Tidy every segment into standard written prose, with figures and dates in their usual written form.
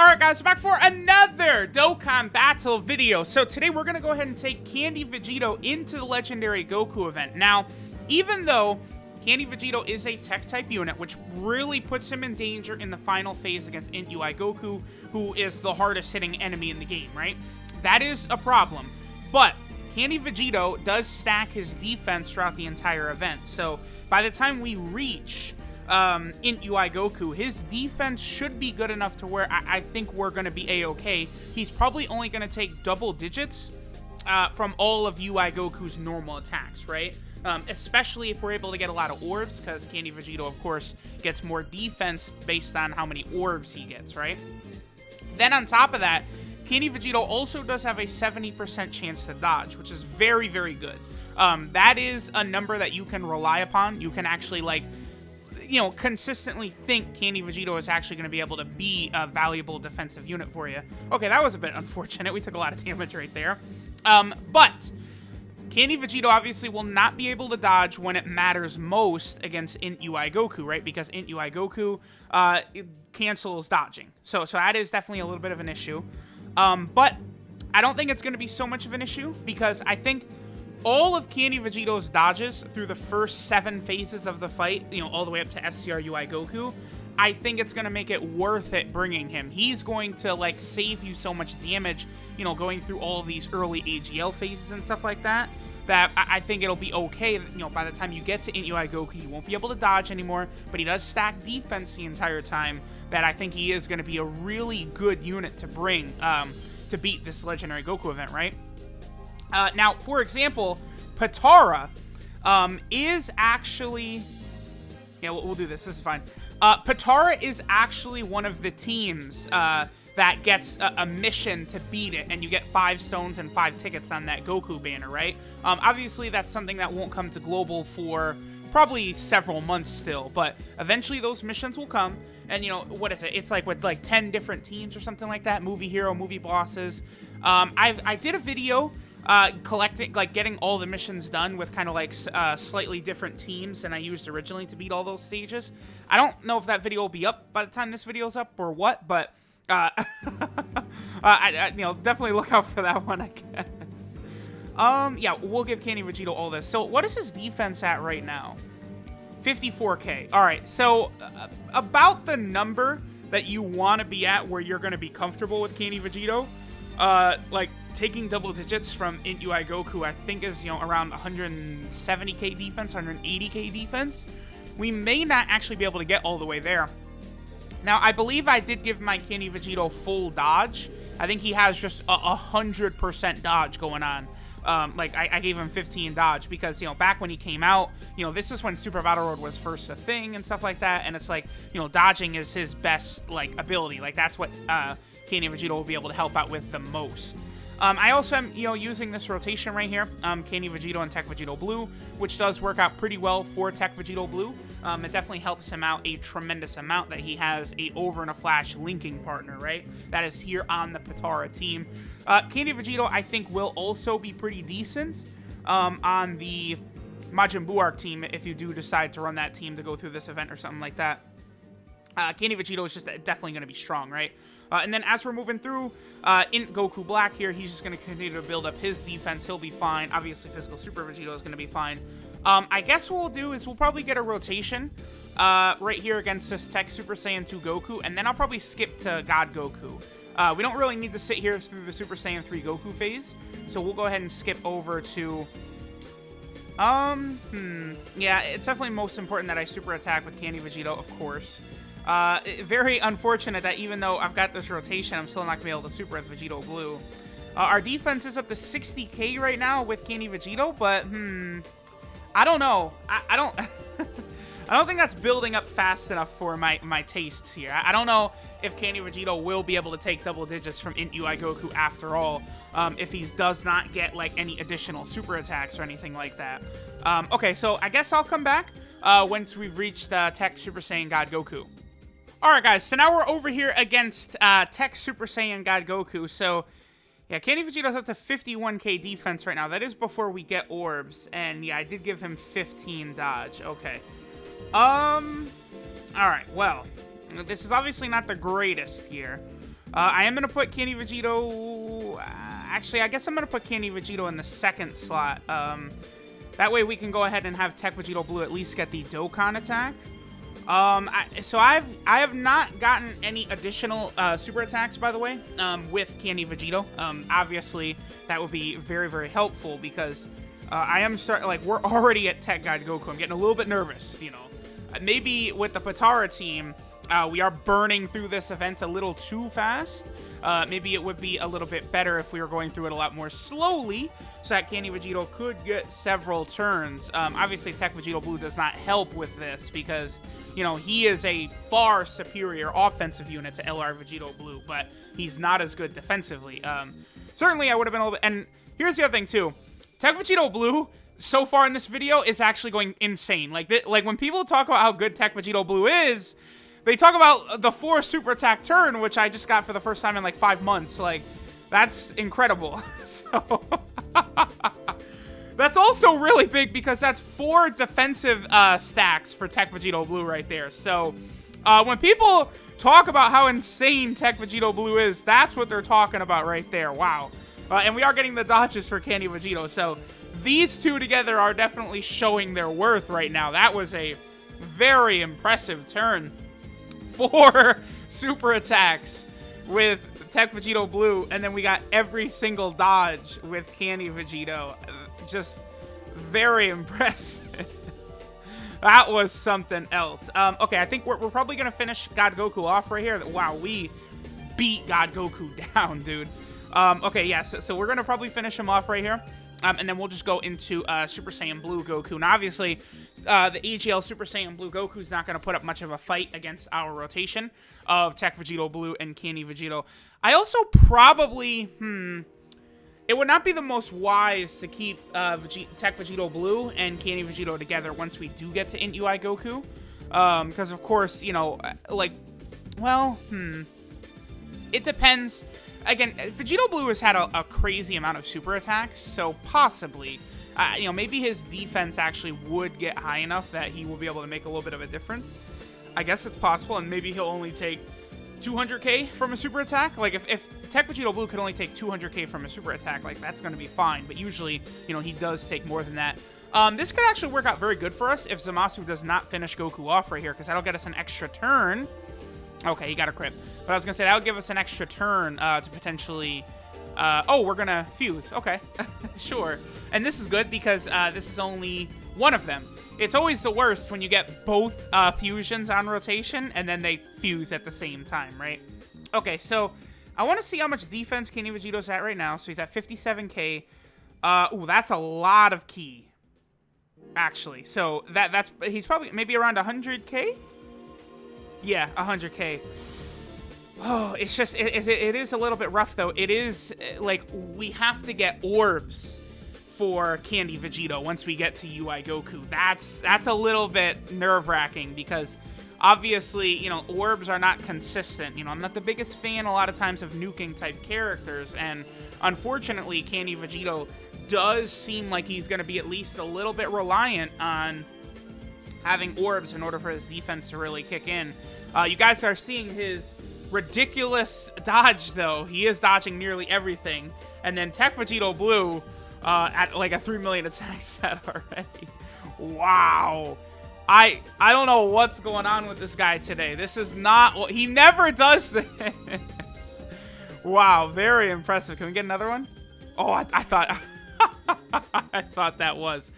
Alright guys, we're back for another Dokkan battle video. So today we're going to go ahead and take Candy Vegito into the Legendary Goku event. Now, even though Candy Vegito is a tech-type unit, which really puts him in danger in the final phase against Int UI Goku, who is the hardest-hitting enemy in the game, right? That is a problem. But Candy Vegito does stack his defense throughout the entire event. So by the time we reach Int UI Goku, his defense should be good enough to where I think we're going to be a-okay. He's probably only going to take double digits from all of UI Goku's normal attacks, right? Especially if we're able to get a lot of orbs, because Candy Vegito, of course, gets more defense based on how many orbs he gets, right? Then on top of that, Candy Vegito also does have a 70% chance to dodge, which is very, very good. That is a number that you can rely upon. You can actually, like, you know, consistently think Candy Vegito is actually going to be able to be a valuable defensive unit for you. Okay, that was a bit unfortunate. We took a lot of damage right there. But Candy Vegito obviously will not be able to dodge when it matters most against Int UI Goku, right? Because Int UI Goku it cancels dodging. So that is definitely a little bit of an issue. But I don't think it's going to be so much of an issue, because I think all of Candy Vegito's dodges through the first 7 phases of the fight, you know, all the way up to SSG UI Goku, I think it's going to make it worth it bringing him. He's going to, like, save you so much damage, you know, going through all of these early AGL phases and stuff like that, that I think it'll be okay. You know, by the time you get to Int UI Goku, you won't be able to dodge anymore, but he does stack defense the entire time, that I think he is going to be a really good unit to bring to beat this Legendary Goku event, right? Now, for example, Patara is actually... Yeah, we'll do this. This is fine. Patara is actually one of the teams that gets a mission to beat it, and you get 5 stones and 5 tickets on that Goku banner, right? Obviously, that's something that won't come to Global for probably several months still, but eventually those missions will come. And, you know, what is it? It's like with, like, 10 different teams or something like that. Movie hero, movie bosses. I did a video collecting, like, getting all the missions done with kind of like slightly different teams than I used originally to beat all those stages. I don't know if that video will be up by the time this video's up or what, but you know, definitely look out for that one, I guess. Yeah, we'll give Candy Vegito all this. So what is his defense at right now? 54k. All right, so about the number that you want to be at where you're going to be comfortable with Candy Vegito. Like, taking double digits from Int UI Goku, I think is, you know, around 170k defense, 180k defense. We may not actually be able to get all the way there. Now, I believe I did give my Candy Vegito full dodge. I think he has just 100% dodge going on. Like, I gave him 15 dodge because, you know, back when he came out, you know, this is when Super Battle Road was first a thing and stuff like that. And it's like, you know, dodging is his best, like, ability. Like, that's what Candy Vegito will be able to help out with the most. I also am, you know, using this rotation right here, Candy Vegito and Tech Vegito Blue, which does work out pretty well for Tech Vegito Blue. It definitely helps him out a tremendous amount that he has a Over in a Flash linking partner, right? That is here on the Patara team. Candy Vegito, I think, will also be pretty decent on the Majin Buu Arc team if you do decide to run that team to go through this event or something like that. Candy Vegito is just definitely going to be strong, right? And then as we're moving through Int Goku Black here, he's just going to continue to build up his defense. He'll be fine. Obviously, Physical Super Vegito is going to be fine. I guess what we'll do is we'll probably get a rotation right here against this Tech Super Saiyan 2 Goku, and then I'll probably skip to God Goku. We don't really need to sit here through the Super Saiyan 3 Goku phase, so we'll go ahead and skip over to... yeah, it's definitely most important that I super attack with Candy Vegito, of course. Very unfortunate that even though I've got this rotation, I'm still not going to be able to super with Vegito Blue. Our defense is up to 60k right now with Candy Vegito, but, I don't know. I don't... I don't think that's building up fast enough for my tastes here. I don't know if Candy Vegito will be able to take double digits from Int UI Goku after all, if he does not get, like, any additional super attacks or anything like that. Okay, so I guess I'll come back once we've reached Tech Super Saiyan God Goku. Alright guys, so now we're over here against Tech Super Saiyan God Goku. So, yeah, Candy Vegito's up to 51k defense right now. That is before we get orbs. And yeah, I did give him 15 dodge. Okay. Alright, well, this is obviously not the greatest here. I am going to put Candy Vegito... actually, I guess I'm going to put Candy Vegito in the second slot. That way we can go ahead and have Tech Vegito Blue at least get the Dokkan attack. So I have not gotten any additional super attacks, by the way, with Candy Vegito. Obviously, that would be very, very helpful because I am we're already at Tech Guide Goku. I'm getting a little bit nervous, you know. Maybe with the Patara team, we are burning through this event a little too fast. Maybe it would be a little bit better if we were going through it a lot more slowly, so that Candy Vegito could get several turns. Obviously, Tech Vegito Blue does not help with this because, you know, he is a far superior offensive unit to LR Vegito Blue, but he's not as good defensively. Certainly, I would have been a little bit... And here's the other thing, too. Tech Vegito Blue, so far in this video, is actually going insane. Like when people talk about how good Tech Vegito Blue is, they talk about the 4 super attack turn, which I just got for the first time in like 5 months. Like, that's incredible. So, that's also really big because that's 4 defensive stacks for Tech Vegito Blue right there. So, when people talk about how insane Tech Vegito Blue is, that's what they're talking about right there. Wow. And we are getting the dodges for Candy Vegito. So, these two together are definitely showing their worth right now. That was a very impressive turn. 4 super attacks with Tech Vegito Blue, and then we got every single dodge with Candy Vegito. Just very impressive. That was something else. Okay, I think we're probably going to finish God Goku off right here. Wow, we beat God Goku down, dude. Okay, yeah, so we're going to probably finish him off right here. And then we'll just go into Super Saiyan Blue Goku. And obviously, the AGL Super Saiyan Blue Goku is not going to put up much of a fight against our rotation of Tech Vegito Blue and Candy Vegito. I also probably, it would not be the most wise to keep Tech Vegito Blue and Candy Vegito together once we do get to Int UI Goku. Because, of course, you know, like, well, it depends. Again, Vegito Blue has had a crazy amount of super attacks, so possibly, you know, maybe his defense actually would get high enough that he will be able to make a little bit of a difference. I guess it's possible, and maybe he'll only take 200k from a super attack. Like, if Tech Vegito Blue could only take 200k from a super attack, like, that's going to be fine, but usually, you know, he does take more than that. This could actually work out very good for us if Zamasu does not finish Goku off right here, because that'll get us an extra turn. Okay, he got a crit. But I was going to say, that would give us an extra turn to potentially... oh, we're going to fuse. Okay, sure. And this is good because this is only one of them. It's always the worst when you get both fusions on rotation and then they fuse at the same time, right? Okay, so I want to see how much defense Candy Vegito's at right now. So he's at 57k. Ooh, that's a lot of ki, actually. So he's probably maybe around 100k? Yeah, 100k. Oh, it's just, it is a little bit rough, though. It is, like, we have to get orbs for Candy Vegito once we get to UI Goku. That's a little bit nerve-wracking because, obviously, you know, orbs are not consistent. You know, I'm not the biggest fan a lot of times of nuking-type characters, and unfortunately, Candy Vegito does seem like he's going to be at least a little bit reliant on having orbs in order for his defense to really kick in. You guys are seeing his ridiculous dodge, though. He is dodging nearly everything. And then Tech Vegito Blue at like a 3 million attack set already. Wow. I don't know what's going on with this guy today. This is not what he never does this. Wow, very impressive. Can we get another one? Oh, I thought I thought that was.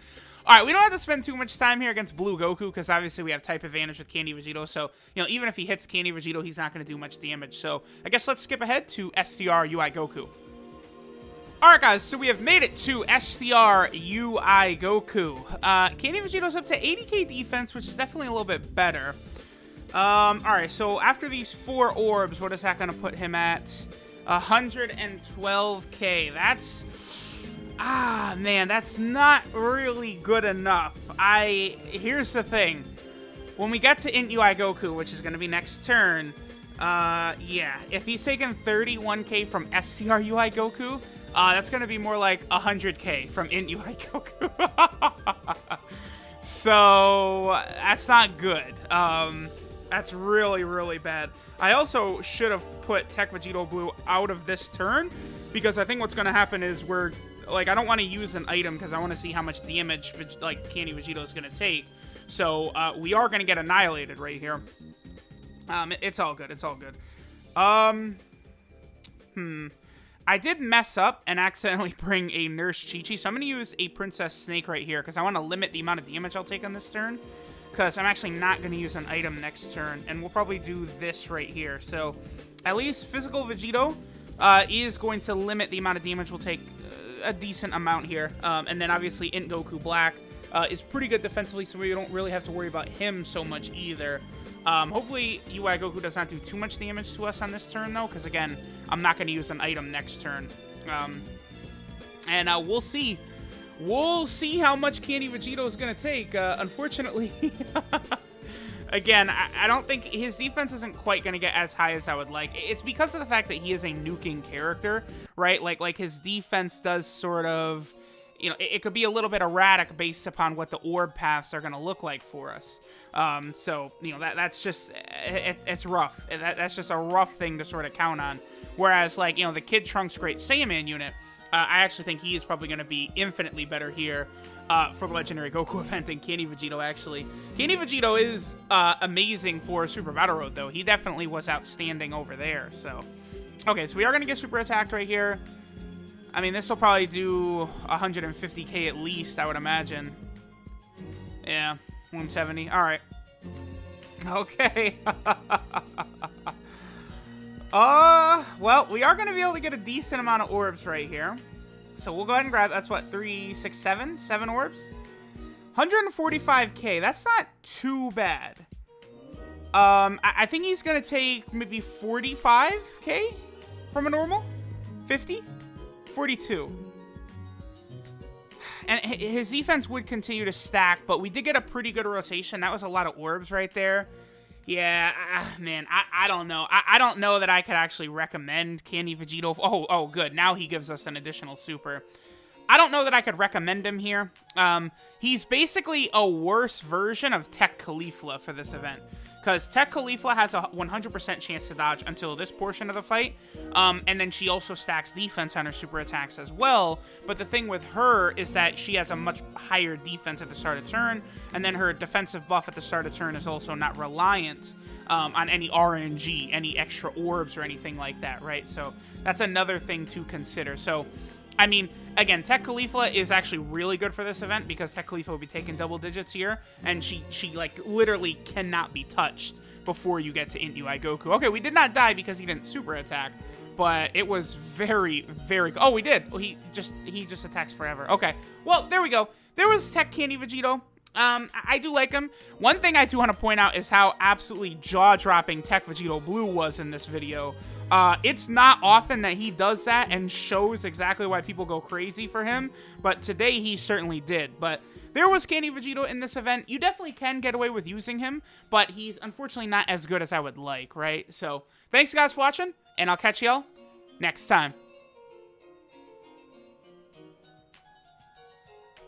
All right, we don't have to spend too much time here against Blue Goku because obviously we have type advantage with Candy Vegito. So, you know, even if he hits Candy Vegito, he's not going to do much damage. So, I guess let's skip ahead to STR UI Goku. All right, guys, so we have made it to STR UI Goku. Candy Vegito's up to 80k defense, which is definitely a little bit better. All right, so after these 4 orbs, what is that going to put him at? 112k. That's... ah, man, that's not really good enough. Here's the thing. When we get to Int UI Goku, which is going to be next turn, yeah, if he's taking 31k from STR UI Goku, that's going to be more like 100k from Int UI Goku. So, that's not good. That's really, really bad. I also should have put Tech Vegito Blue out of this turn, because I think what's going to happen is I don't want to use an item because I want to see how much damage, Candy Vegito is going to take. So, we are going to get annihilated right here. It's all good. It's all good. I did mess up and accidentally bring a Nurse Chi-Chi, so I'm going to use a Princess Snake right here because I want to limit the amount of damage I'll take on this turn. Because I'm actually not going to use an item next turn, and we'll probably do this right here. So, at least Physical Vegito is going to limit the amount of damage we'll take a decent amount here. And then, obviously, Int Goku Black is pretty good defensively, so we don't really have to worry about him so much either. Hopefully, UI Goku does not do too much damage to us on this turn, though, because, again, I'm not going to use an item next turn. And we'll see. We'll see how much Candy Vegito is going to take. Unfortunately, again, I don't think his defense isn't quite going to get as high as I would like. It's because of the fact that he is a nuking character, right? Like his defense does sort of, it could be a little bit erratic based upon what the orb paths are going to look like for us. So, that's just, it's rough. That's just a rough thing to sort of count on. Whereas, the Kid Trunks Great Saiyaman unit, I actually think he is probably going to be infinitely better here for the Legendary Goku event than Candy Vegito, actually. Candy Vegito is amazing for Super Battle Road, though. He definitely was outstanding over there, so. Okay, so we are going to get super attacked right here. I mean, this will probably do 150k at least, I would imagine. Yeah, 170. All right. Okay. Well, we are going to be able to get a decent amount of orbs right here. So we'll go ahead and grab, that's what, 3, 6, 7? 7 orbs? 145k, that's not too bad. I think he's going to take maybe 45k from a normal? 50? 42. And his defense would continue to stack, but we did get a pretty good rotation. That was a lot of orbs right there. Yeah, man, I don't know. I don't know that I could actually recommend Candy Vegito. Oh, good. Now he gives us an additional super. I don't know that I could recommend him here. He's basically a worse version of Tech Caulifla for this event. Because Tech Caulifla has a 100% chance to dodge until this portion of the fight. And then she also stacks defense on her super attacks as well. But the thing with her is that she has a much higher defense at the start of turn. And then her defensive buff at the start of turn is also not reliant on any RNG, any extra orbs or anything like that, right? So that's another thing to consider. So, I mean, again, Tech Caulifla is actually really good for this event because Tech Caulifla will be taking double digits here, and she like literally cannot be touched before you get to Int UI Goku. Okay, we did not die because he didn't super attack, but it was very, very good. Oh, we did. Oh, he just attacks forever. Okay, well, there we go. There was Tech Candy Vegito. I do like him. One thing I do want to point out is how absolutely jaw-dropping Tech Vegito Blue was in this video. It's not often that he does that and shows exactly why people go crazy for him, but today he certainly did. But there was Candy Vegito in this event. You definitely can get away with using him, but he's unfortunately not as good as I would like, right? So, thanks guys for watching, and I'll catch y'all next time.